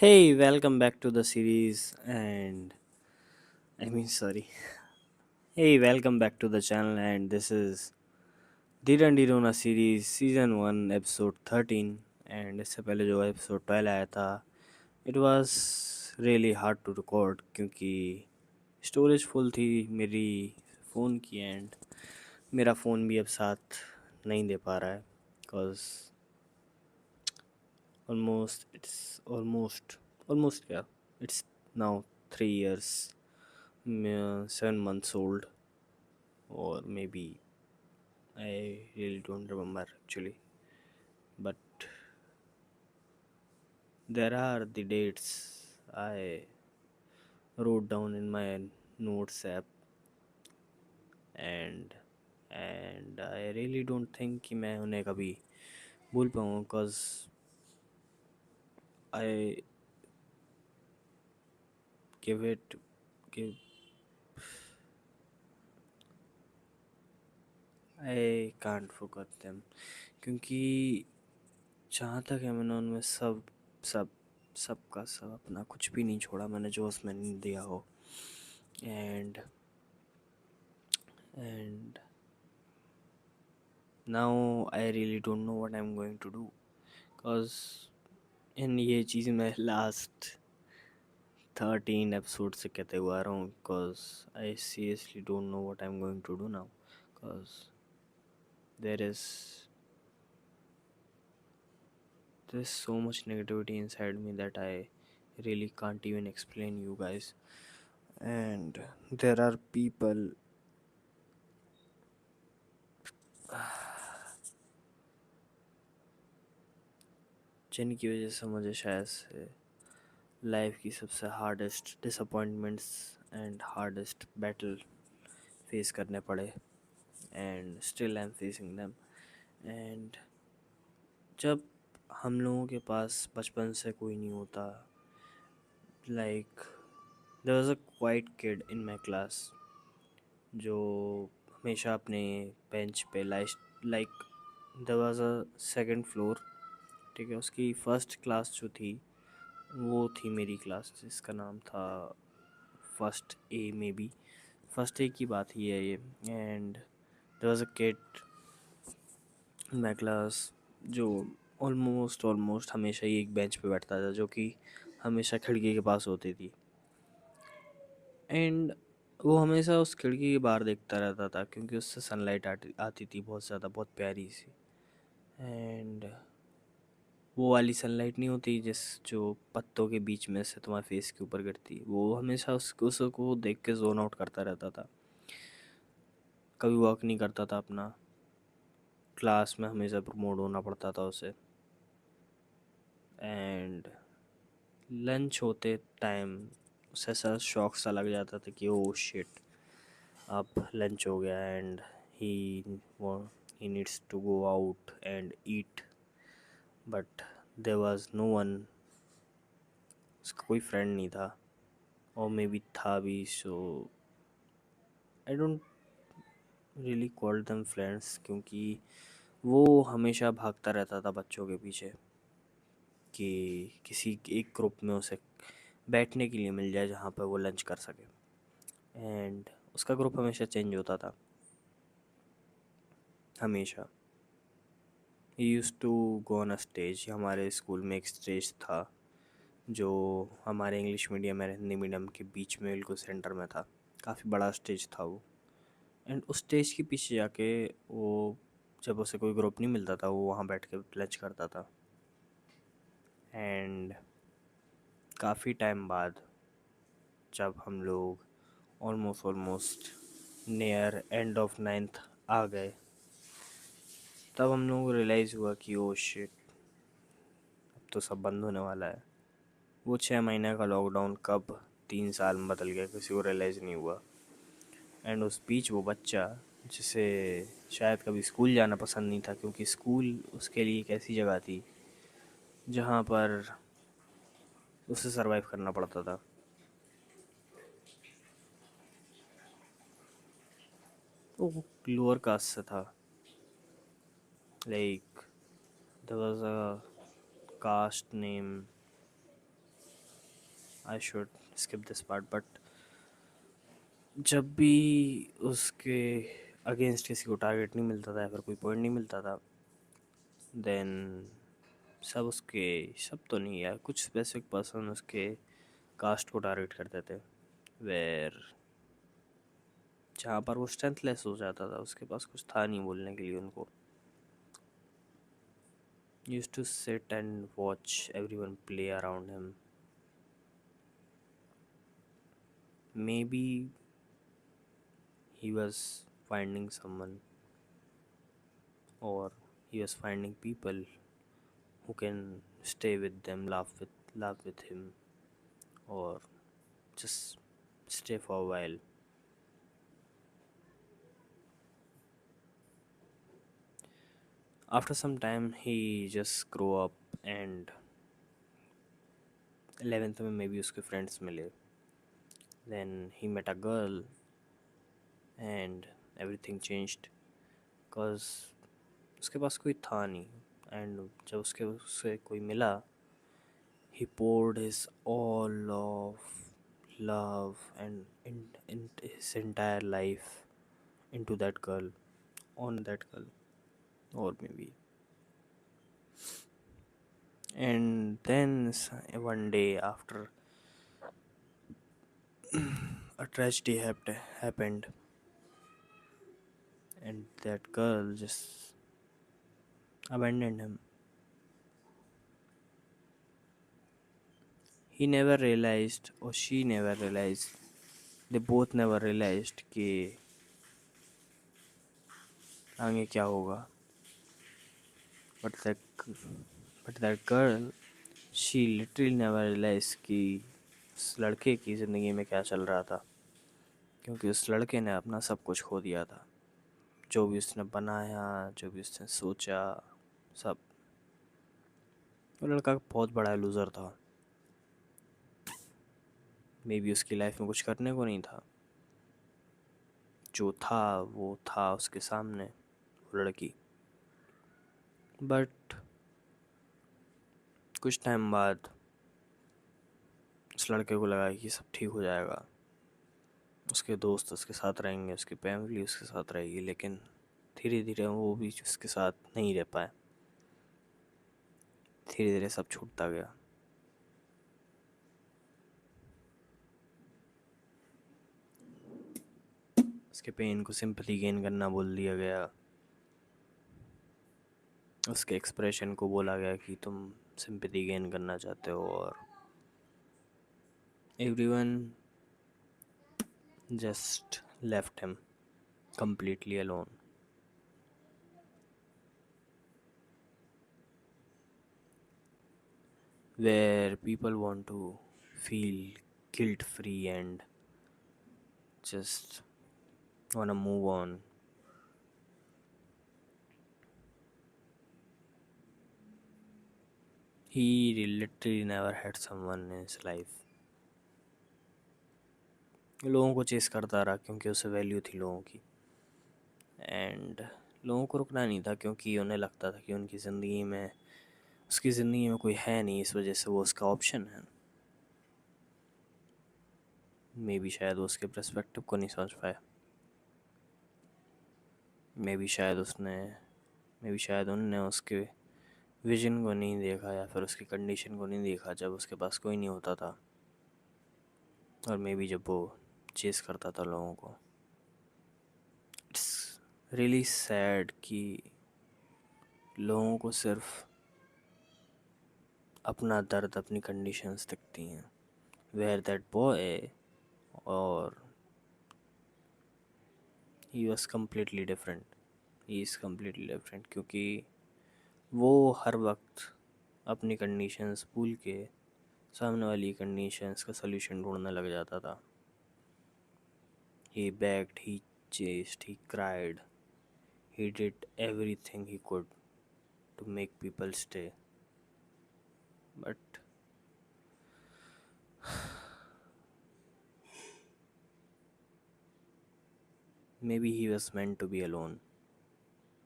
Hey, welcome back to the series, and I mean, sorry. Hey, welcome back to the channel, and this is Dhiran Dhirona series season 1 episode 13. And इससे पहले जो episode 12 आया था, it was really hard to record क्योंकि storage full थी मेरी phone की and मेरा फ़ोन भी अब साथ नहीं दे पा रहा है cause almost yeah, it's now 3 years 7 months old, or maybe I really don't remember actually. But there are the dates I wrote down in my notes app, and I really don't think कि मैं उन्हें कभी भूल पाऊँ cause I give it give I can't forget them क्योंकि जहाँ तक है मैंने उनमें सब सबका सब अपना कुछ भी नहीं छोड़ा मैंने जो उसमें नहीं दिया हो and and now I really don't know what I am going to do because in ये चीज़ मैं लास्ट 13 एपिसोड से कहते हुए आ रहा हूँ because I seriously don't know what I am going to do now because there is there's so much negativity inside me that I really can't even explain you guys. And there are people जिनकी वजह से मुझे शायद से life की सबसे hardest disappointments and hardest battle face करने पड़े and still I am facing them and जब हम लोगों के पास बचपन से कोई नहीं होता like there was a quiet kid in my class जो हमेशा अपने बेंच पे like there was a second floor, ठीक है, उसकी फर्स्ट क्लास जो थी वो थी मेरी क्लास जिसका नाम था फर्स्ट ए में बी, फर्स्ट ए की बात ही है ये and there was a kid my class जो ऑलमोस्ट हमेशा ही एक बेंच पे बैठता था जो कि हमेशा खिड़की के पास होती थी एंड वो हमेशा उस खिड़की के बाहर देखता रहता था क्योंकि उससे सनलाइट आती थी बहुत ज़्यादा, बहुत प्यारी सी। एंड वो वाली सनलाइट नहीं होती जो पत्तों के बीच में से तुम्हारे फेस के ऊपर गिरती, वो हमेशा उसको देख के जोन आउट करता रहता था, कभी वर्क नहीं करता था अपना, क्लास में हमेशा प्रमोट होना पड़ता था उसे। एंड लंच होते टाइम उसे ऐसा शौक सा लग जाता था कि ओ शिट अब लंच हो गया and he he needs to go out and eat, but there was no one, उसका कोई फ्रेंड नहीं था और मे बी था भी, so I don't really call them friends क्योंकि वो हमेशा भागता रहता था बच्चों के पीछे कि किसी एक ग्रुप में उसे बैठने के लिए मिल जाए जहाँ पर वो लंच कर सके एंड उसका ग्रुप हमेशा चेंज होता था, हमेशा। He use to go on a stage, हमारे स्कूल में एक स्टेज था जो हमारे इंग्लिश मीडियम और हिंदी मीडियम के बीच में बिल्कुल सेंटर में था, काफ़ी बड़ा स्टेज था वो। एंड उस स्टेज के पीछे जाके वो, जब उसे कोई ग्रुप नहीं मिलता था, वो वहाँ बैठ के लंच करता था। एंड काफ़ी टाइम बाद जब हम लोग almost near end of ninth आ गए, तब हम लोगों को रियलाइज़ हुआ कि ओ शिट अब तो सब बंद होने वाला है। वो 6 महीने का लॉकडाउन कब 3 साल में बदल गया किसी को रियलाइज़ नहीं हुआ। एंड उस बीच वो बच्चा जिसे शायद कभी स्कूल जाना पसंद नहीं था क्योंकि स्कूल उसके लिए एक ऐसी जगह थी जहाँ पर उसे सरवाइव करना पड़ता था, वो लोअर कास्ट से था। Like there was a caste name I should skip this part, but जब भी उसके अगेंस्ट किसी को टारगेट नहीं मिलता था या फिर कोई पॉइंट नहीं मिलता था, देन सब तो नहीं यार, कुछ स्पेसिफिक पर्सन उसके कास्ट को टारगेट करते थे, वेर जहाँ पर वो स्ट्रेंथलेस हो जाता था, उसके पास कुछ था नहीं बोलने के लिए उनको, used to sit and watch everyone play around him. Maybe he was finding someone, or he was finding people who can stay with them, laugh with him, or just stay for a while. After some time, he just grew up, and 11th में maybe उसके friends मिले. Then he met a girl, and everything changed, cause उसके पास कोई था नहीं, and जब उसके उससे कोई मिला, he poured his all of love and in his entire life into that girl, on that girl, or maybe. And then one day after a tragedy happened, and that girl just abandoned him. He never realized, or she never realized, they both never realized कि आगे क्या होगा. But that girl, she literally never realized कि उस लड़के की ज़िंदगी में क्या चल रहा था, क्योंकि उस लड़के ने अपना सब कुछ खो दिया था. जो भी उसने बनाया, जो भी उसने सोचा, सब. वो लड़का बहुत बड़ा लूज़र था. मे बी उसकी लाइफ में कुछ करने को नहीं था. जो था वो था उसके सामने, वो लड़की. बट कुछ टाइम बाद उस लड़के को लगा कि सब ठीक हो जाएगा, उसके दोस्त उसके साथ रहेंगे, उसकी फैमिली उसके साथ रहेगी. लेकिन धीरे धीरे वो भी उसके साथ नहीं रह पाए. धीरे धीरे सब छूटता गया. उसके पेन को सिंपैथी गेन करना बोल दिया गया. उसके एक्सप्रेशन को बोला गया कि तुम सिंपैथी गेन करना चाहते हो, और everyone just left him completely alone. Where people want to feel guilt free and just wanna move on. He literally never had someone in his life. लोगों को चेस करता रहा क्योंकि उसे वैल्यू थी लोगों की, एंड लोगों को रुकना नहीं था क्योंकि उन्हें लगता था कि उसकी ज़िंदगी में कोई है नहीं, इस वजह से वो उसका ऑप्शन है. मे बी शायद वो उसके पर्सपेक्टिव को नहीं समझ पाया. मे बी शायद उनने उसके विजन को नहीं देखा, या फिर उसकी कंडीशन को नहीं देखा जब उसके पास कोई नहीं होता था, और मे बी जब वो चेस करता था लोगों को. इट्स रियली सैड कि लोगों को सिर्फ अपना दर्द, अपनी कंडीशंस दिखती हैं. वेयर दैट बॉय, और he was completely different. He is completely different क्योंकि वो हर वक्त अपनी कंडीशंस भूल के सामने वाली कंडीशंस का सलूशन ढूंढने लग जाता था. He begged, he chased, he cried, he did everything he could to make people stay. But maybe he was meant to be alone.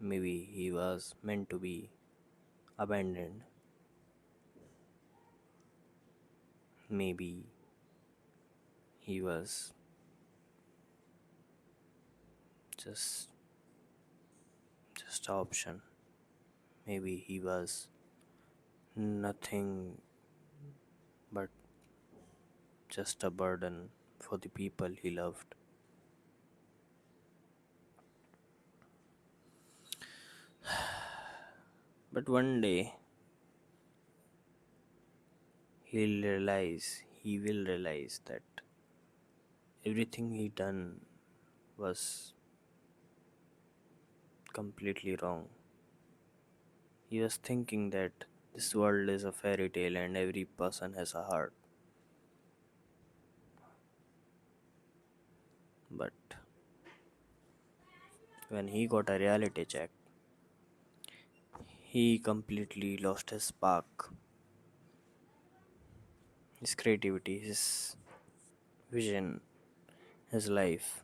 Maybe he was meant to be abandoned. Maybe he was just just an option. Maybe he was nothing but just a burden for the people he loved. But one day he will realize that everything he done was completely wrong. He was thinking that this world is a fairy tale and every person has a heart. But when he got a reality check, he completely lost his spark, his creativity, his vision, his life.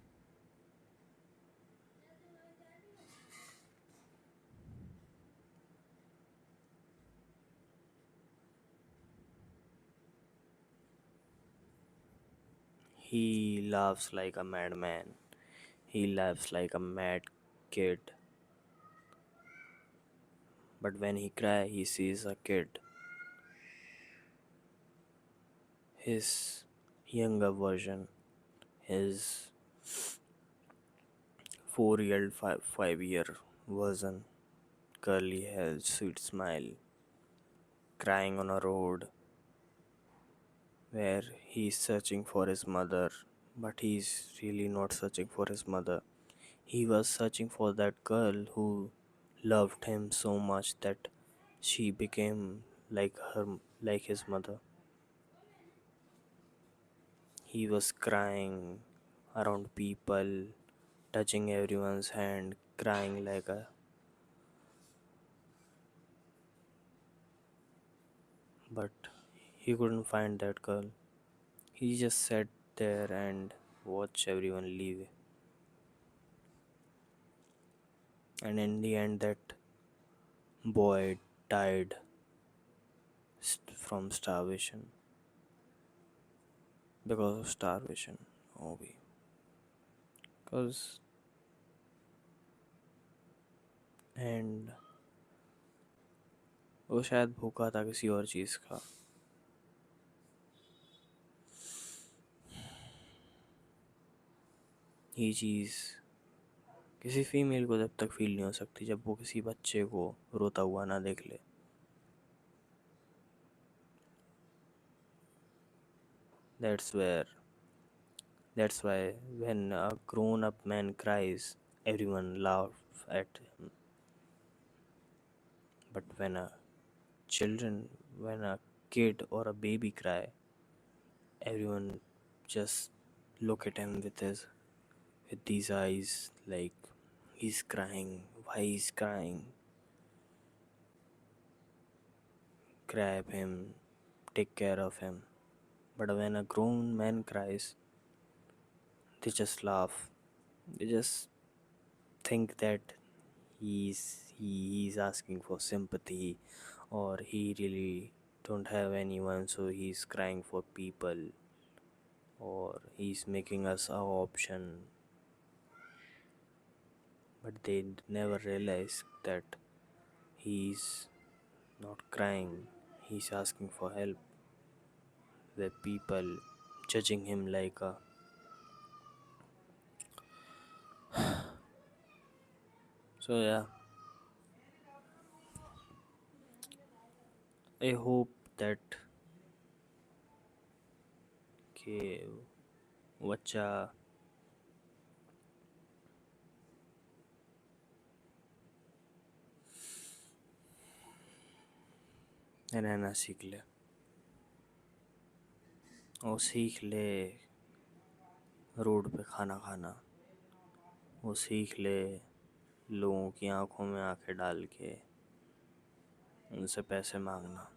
He laughs like a madman. He laughs like a mad kid. But when he cries, he sees a kid, his younger version, his 4 year, 5 year version, curly hair, sweet smile, crying on a road where he's searching for his mother, but he's really not searching for his mother. He was searching for that girl who loved him so much that she became like his mother. He was crying around people, touching everyone's hand, crying like a. But he couldn't find that girl. He just sat there and watched everyone leave. And in the end, that boy died from starvation. Because of starvation. Oh, because and वो शायद भूखा था किसी और चीज़ का. ये चीज़ किसी female को जब तक फील नहीं हो सकती जब वो किसी बच्चे को रोता हुआ ना देख ले. That's where that's why when a grown up man cries, everyone laughs at him. But when a kid or a baby cry, everyone just look at him with these eyes like he's crying. Why he's crying? Grab him, take care of him. But when a grown man cries, they just laugh. They just think that he's asking for sympathy, or he really don't have anyone, so he's crying for people, or he's making us our option. But they never realize that he's not crying, he's asking for help. The people judging him like a. So yeah, I hope that कि बच्चा रहना सीख ले. वो सीख ले road पे खाना खाना. वो सीख ले लोगों की आंखों में आंखें डाल के उनसे पैसे मांगना.